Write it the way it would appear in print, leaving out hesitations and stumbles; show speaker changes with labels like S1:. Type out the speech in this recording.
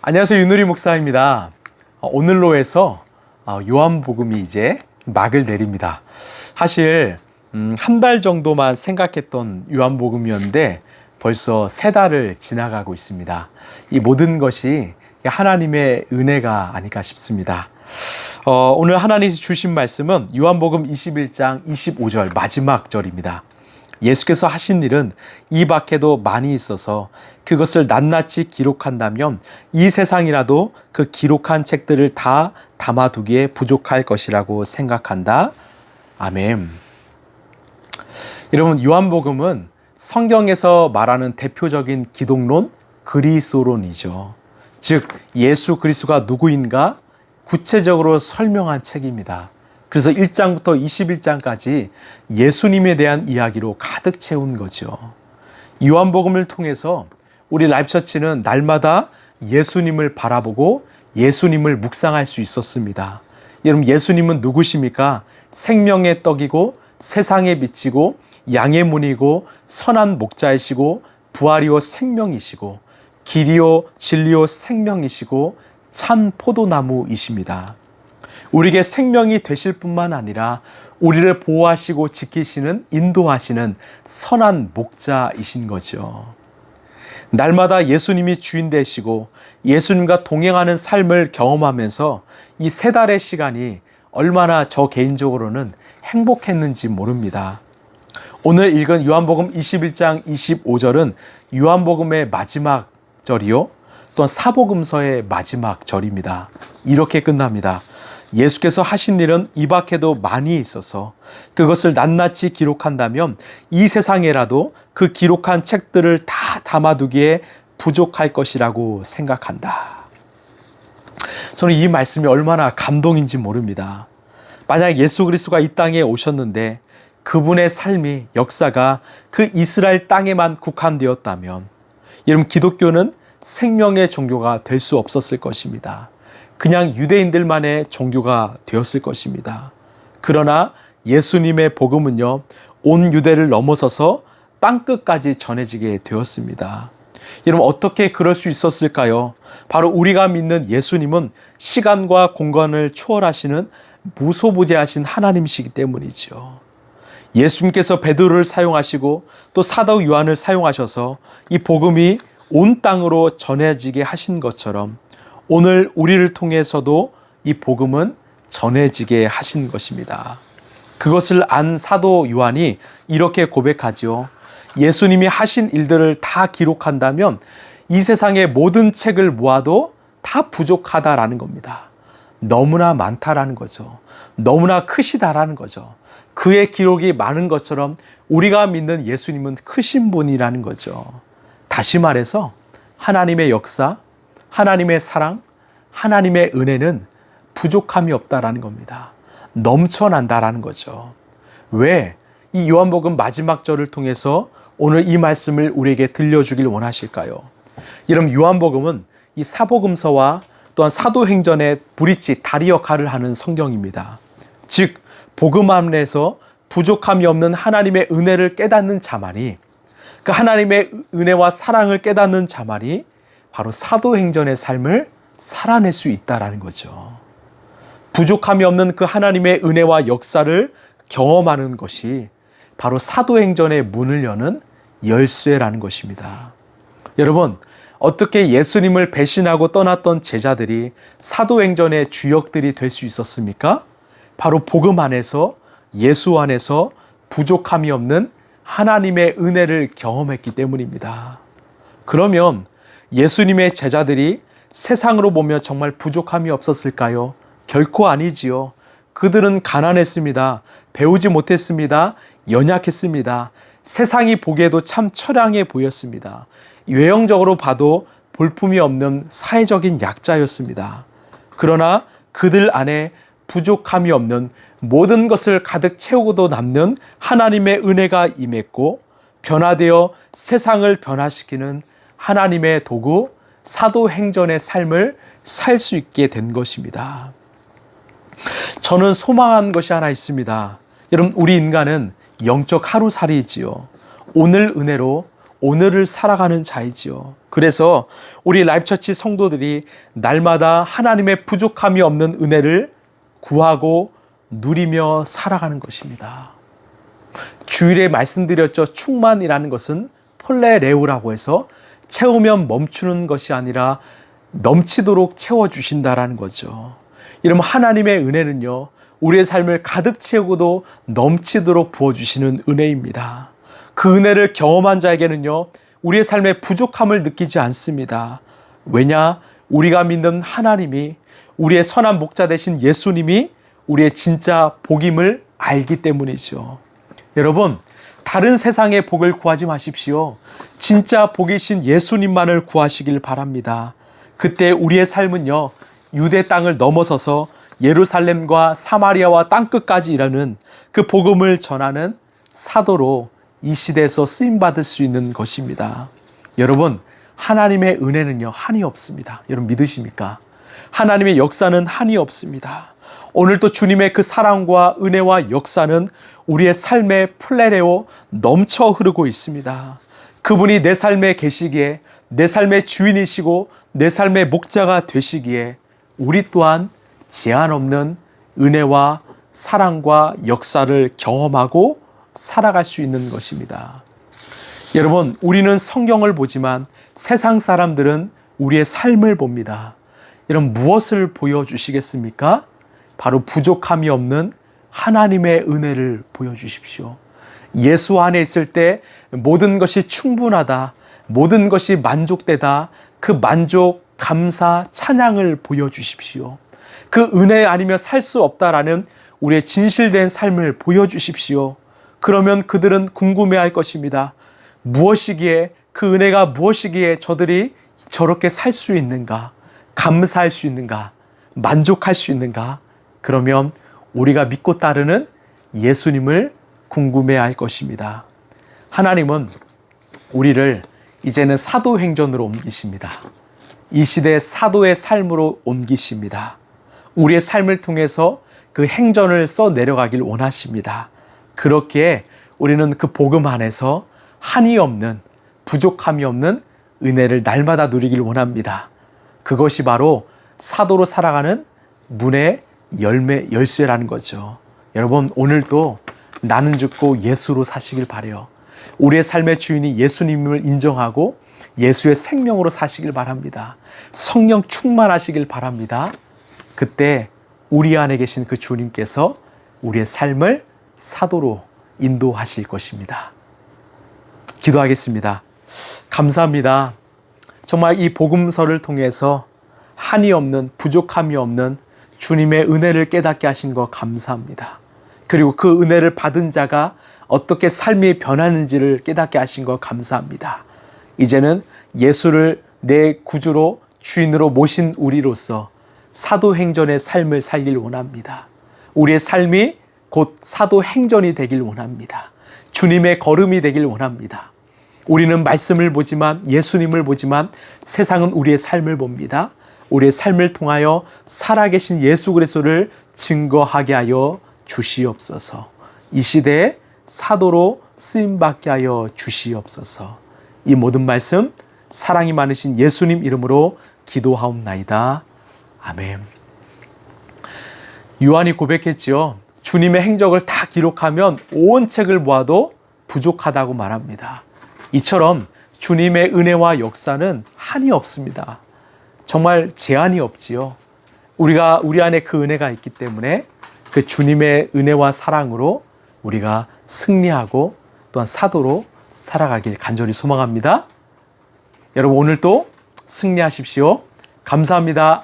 S1: 안녕하세요. 윤우리 목사입니다. 오늘로 해서 요한복음이 이제 막을 내립니다. 사실 한 달 정도만 생각했던 요한복음이었는데 벌써 3달을 지나가고 있습니다. 이 모든 것이 하나님의 은혜가 아닐까 싶습니다. 오늘 하나님이 주신 말씀은 요한복음 21장 25절 마지막 절입니다. 예수께서 하신 일은 이 밖에도 많이 있어서 그것을 낱낱이 기록한다면 이 세상이라도 그 기록한 책들을 다 담아두기에 부족할 것이라고 생각한다. 아멘. 여러분, 요한복음은 성경에서 말하는 대표적인 기독론, 그리스도론이죠. 즉 예수 그리스도가 누구인가 구체적으로 설명한 책입니다. 그래서 1장부터 21장까지 예수님에 대한 이야기로 가득 채운 거죠. 요한복음을 통해서 우리 라이프처치는 날마다 예수님을 바라보고 예수님을 묵상할 수 있었습니다. 여러분, 예수님은 누구십니까? 생명의 떡이고 세상에 비치고 양의 문이고 선한 목자이시고 부활이요 생명이시고 길이요 진리요 생명이시고 참 포도나무이십니다. 우리에게 생명이 되실 뿐만 아니라 우리를 보호하시고 지키시는, 인도하시는 선한 목자이신 거죠. 날마다 예수님이 주인 되시고 예수님과 동행하는 삶을 경험하면서 이 3달의 시간이 얼마나 저 개인적으로는 행복했는지 모릅니다. 오늘 읽은 요한복음 21장 25절은 요한복음의 마지막 절이요, 또한 사복음서의 마지막 절입니다. 이렇게 끝납니다. 예수께서 하신 일은 이 밖에도 많이 있어서 그것을 낱낱이 기록한다면 이 세상에라도 그 기록한 책들을 다 담아두기에 부족할 것이라고 생각한다. 저는 이 말씀이 얼마나 감동인지 모릅니다. 만약 예수 그리스도가 이 땅에 오셨는데 그분의 삶이, 역사가 그 이스라엘 땅에만 국한되었다면 여러분, 기독교는 생명의 종교가 될 수 없었을 것입니다. 그냥 유대인들만의 종교가 되었을 것입니다. 그러나 예수님의 복음은요, 온 유대를 넘어서서 땅끝까지 전해지게 되었습니다. 여러분, 어떻게 그럴 수 있었을까요? 바로 우리가 믿는 예수님은 시간과 공간을 초월하시는 무소부재하신 하나님이시기 때문이죠. 예수님께서 베드로를 사용하시고 또 사도 요한을 사용하셔서 이 복음이 온 땅으로 전해지게 하신 것처럼 오늘 우리를 통해서도 이 복음은 전해지게 하신 것입니다. 그것을 안 사도 요한이 이렇게 고백하지요. 예수님이 하신 일들을 다 기록한다면 이 세상의 모든 책을 모아도 다 부족하다라는 겁니다. 너무나 많다라는 거죠. 너무나 크시다라는 거죠. 그의 기록이 많은 것처럼 우리가 믿는 예수님은 크신 분이라는 거죠. 다시 말해서 하나님의 역사, 하나님의 사랑, 하나님의 은혜는 부족함이 없다라는 겁니다. 넘쳐난다라는 거죠. 왜 이 요한복음 마지막 절을 통해서 오늘 이 말씀을 우리에게 들려주길 원하실까요? 여러분, 요한복음은 이 사복음서와 또한 사도행전의 브릿지, 다리 역할을 하는 성경입니다. 즉 복음 안에서 부족함이 없는 하나님의 은혜를 깨닫는 자만이, 그 하나님의 은혜와 사랑을 깨닫는 자만이 바로 사도행전의 삶을 살아낼 수 있다라는 거죠. 부족함이 없는 그 하나님의 은혜와 역사를 경험하는 것이 바로 사도행전의 문을 여는 열쇠라는 것입니다. 여러분, 어떻게 예수님을 배신하고 떠났던 제자들이 사도행전의 주역들이 될 수 있었습니까? 바로 복음 안에서, 예수 안에서 부족함이 없는 하나님의 은혜를 경험했기 때문입니다. 그러면 예수님의 제자들이 세상으로 보면 정말 부족함이 없었을까요? 결코 아니지요. 그들은 가난했습니다. 배우지 못했습니다. 연약했습니다. 세상이 보기에도 참 처량해 보였습니다. 외형적으로 봐도 볼품이 없는 사회적인 약자였습니다. 그러나 그들 안에 부족함이 없는, 모든 것을 가득 채우고도 남는 하나님의 은혜가 임했고 변화되어 세상을 변화시키는 하나님의 도구, 사도행전의 삶을 살 수 있게 된 것입니다. 저는 소망한 것이 하나 있습니다. 여러분, 우리 인간은 영적 하루살이지요. 오늘 은혜로 오늘을 살아가는 자이지요. 그래서 우리 라이프처치 성도들이 날마다 하나님의 부족함이 없는 은혜를 구하고 누리며 살아가는 것입니다. 주일에 말씀드렸죠. 충만이라는 것은 폴레레우라고 해서 채우면 멈추는 것이 아니라 넘치도록 채워주신다라는 거죠. 이러면 하나님의 은혜는요, 우리의 삶을 가득 채우고도 넘치도록 부어주시는 은혜입니다. 그 은혜를 경험한 자에게는요, 우리의 삶의 부족함을 느끼지 않습니다. 왜냐? 우리가 믿는 하나님이, 우리의 선한 목자 되신 예수님이 우리의 진짜 복임을 알기 때문이죠. 여러분, 다른 세상의 복을 구하지 마십시오. 진짜 복이신 예수님만을 구하시길 바랍니다. 그때 우리의 삶은요, 유대 땅을 넘어서서 예루살렘과 사마리아와 땅끝까지 이르는 그 복음을 전하는 사도로 이 시대에서 쓰임받을 수 있는 것입니다. 여러분, 하나님의 은혜는요, 한이 없습니다. 여러분 믿으십니까? 하나님의 역사는 한이 없습니다. 오늘도 주님의 그 사랑과 은혜와 역사는 우리의 삶의 플레레오 넘쳐 흐르고 있습니다. 그분이 내 삶에 계시기에, 내 삶의 주인이시고 내 삶의 목자가 되시기에 우리 또한 제한 없는 은혜와 사랑과 역사를 경험하고 살아갈 수 있는 것입니다. 여러분, 우리는 성경을 보지만 세상 사람들은 우리의 삶을 봅니다. 여러분, 무엇을 보여주시겠습니까? 바로 부족함이 없는 하나님의 은혜를 보여주십시오. 예수 안에 있을 때 모든 것이 충분하다, 모든 것이 만족되다, 그 만족, 감사, 찬양을 보여주십시오. 그 은혜 아니면 살 수 없다라는 우리의 진실된 삶을 보여주십시오. 그러면 그들은 궁금해할 것입니다. 무엇이기에, 그 은혜가 무엇이기에 저들이 저렇게 살 수 있는가, 감사할 수 있는가, 만족할 수 있는가? 그러면 우리가 믿고 따르는 예수님을 궁금해할 것입니다. 하나님은 우리를 이제는 사도행전으로 옮기십니다. 이 시대의 사도의 삶으로 옮기십니다. 우리의 삶을 통해서 그 행전을 써 내려가길 원하십니다. 그렇기에 우리는 그 복음 안에서 한이 없는, 부족함이 없는 은혜를 날마다 누리길 원합니다. 그것이 바로 사도로 살아가는 문의 열쇠라는 거죠. 여러분, 오늘도 나는 죽고 예수로 사시길 바라요. 우리의 삶의 주인이 예수님을 인정하고 예수의 생명으로 사시길 바랍니다. 성령 충만하시길 바랍니다. 그때 우리 안에 계신 그 주님께서 우리의 삶을 사도로 인도하실 것입니다. 기도하겠습니다. 감사합니다. 정말 이 복음서를 통해서 한이 없는, 부족함이 없는 주님의 은혜를 깨닫게 하신 것 감사합니다. 그리고 그 은혜를 받은 자가 어떻게 삶이 변하는지를 깨닫게 하신 것 감사합니다. 이제는 예수를 내 구주로, 주인으로 모신 우리로서 사도행전의 삶을 살길 원합니다. 우리의 삶이 곧 사도행전이 되길 원합니다. 주님의 걸음이 되길 원합니다. 우리는 말씀을 보지만, 예수님을 보지만 세상은 우리의 삶을 봅니다. 우리의 삶을 통하여 살아계신 예수 그리스도를 증거하게 하여 주시옵소서. 이 시대에 사도로 쓰임받게 하여 주시옵소서. 이 모든 말씀 사랑이 많으신 예수님 이름으로 기도하옵나이다. 아멘. 요한이 고백했지요. 주님의 행적을 다 기록하면 온 책을 모아도 부족하다고 말합니다. 이처럼 주님의 은혜와 역사는 한이 없습니다. 정말 제한이 없지요. 우리 안에 그 은혜가 있기 때문에 그 주님의 은혜와 사랑으로 우리가 승리하고 또한 사도로 살아가길 간절히 소망합니다. 여러분, 오늘도 승리하십시오. 감사합니다.